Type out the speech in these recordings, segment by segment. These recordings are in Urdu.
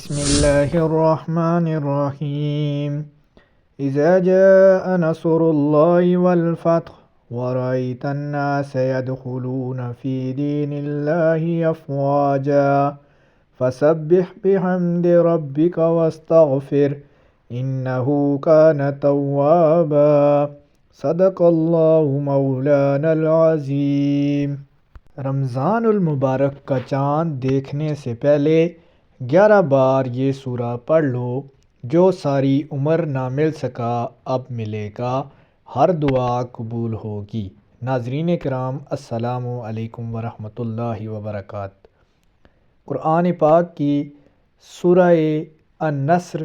بسم الله الرحمن الرحيم إذا جاء نصر الله والفتح ورأيت الناس يدخلون في دين الله أفواجا فسبح بحمد ربك واستغفر إنه كان توابا صدق اللہ مولانا العظیم۔ رمضان المبارک کا چاند دیکھنے سے پہلے 11 بار یہ سورہ پڑھ لو، جو ساری عمر نہ مل سکا اب ملے گا، ہر دعا قبول ہوگی۔ ناظرین کرام، السلام علیکم ورحمۃ اللہ وبرکاتہ۔ قرآن پاک کی سورہ النصر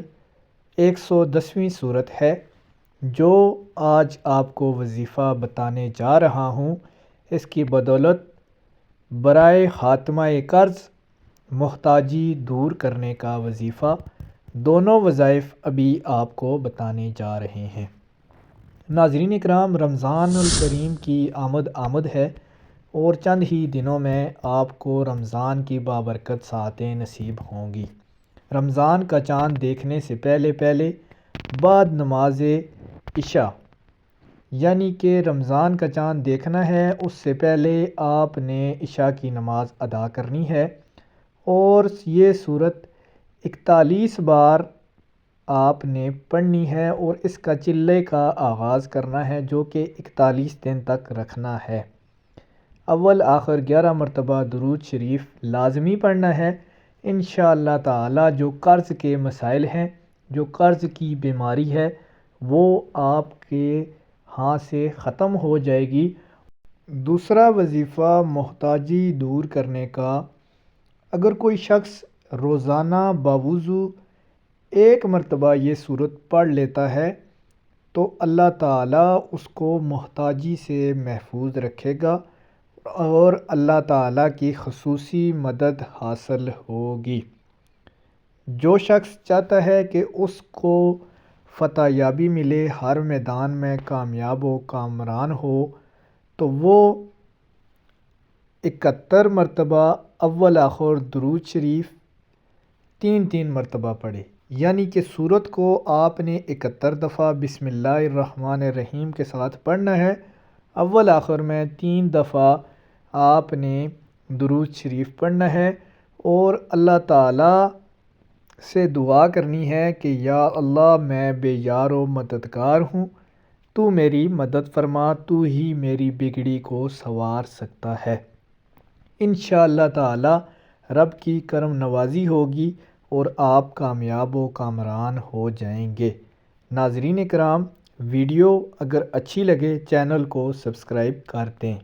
110ویں صورت ہے، جو آج آپ کو وظیفہ بتانے جا رہا ہوں۔ اس کی بدولت برائے خاتمہ قرض، محتاجی دور کرنے کا وظیفہ، دونوں وظائف ابھی آپ کو بتانے جا رہے ہیں۔ ناظرین کرام، رمضان الکریم کی آمد ہے اور چند ہی دنوں میں آپ کو رمضان کی بابرکت ساعتیں نصیب ہوں گی۔ رمضان کا چاند دیکھنے سے پہلے بعد نماز عشاء، یعنی کہ رمضان کا چاند دیکھنا ہے، اس سے پہلے آپ نے عشاء کی نماز ادا کرنی ہے اور یہ صورت 41 بار آپ نے پڑھنی ہے اور اس کا چلے کا آغاز کرنا ہے، جو کہ 41 دن تک رکھنا ہے۔ اول آخر 11 مرتبہ درود شریف لازمی پڑھنا ہے۔ انشاءاللہ تعالی جو قرض کے مسائل ہیں، جو قرض کی بیماری ہے، وہ آپ کے ہاں سے ختم ہو جائے گی۔ دوسرا وظیفہ محتاجی دور کرنے کا، اگر کوئی شخص روزانہ باوضو 1 مرتبہ یہ صورت پڑھ لیتا ہے تو اللہ تعالیٰ اس کو محتاجی سے محفوظ رکھے گا اور اللہ تعالیٰ کی خصوصی مدد حاصل ہوگی۔ جو شخص چاہتا ہے کہ اس کو فتح یابی ملے، ہر میدان میں کامیاب و کامران ہو، تو وہ 71 مرتبہ اول آخر درود شریف 3 مرتبہ پڑھے، یعنی کہ سورت کو آپ نے 71 دفعہ بسم اللہ الرحمن الرحیم کے ساتھ پڑھنا ہے۔ اول آخر میں 3 دفعہ آپ نے درود شریف پڑھنا ہے اور اللہ تعالیٰ سے دعا کرنی ہے کہ یا اللہ، میں بے یار و مددگار ہوں، تو میری مدد فرما، تو ہی میری بگڑی کو سنوار سکتا ہے۔ انشاءاللہ تعالی رب کی کرم نوازی ہوگی اور آپ کامیاب و کامران ہو جائیں گے۔ ناظرین کرام، ویڈیو اگر اچھی لگے چینل کو سبسکرائب کر دیں۔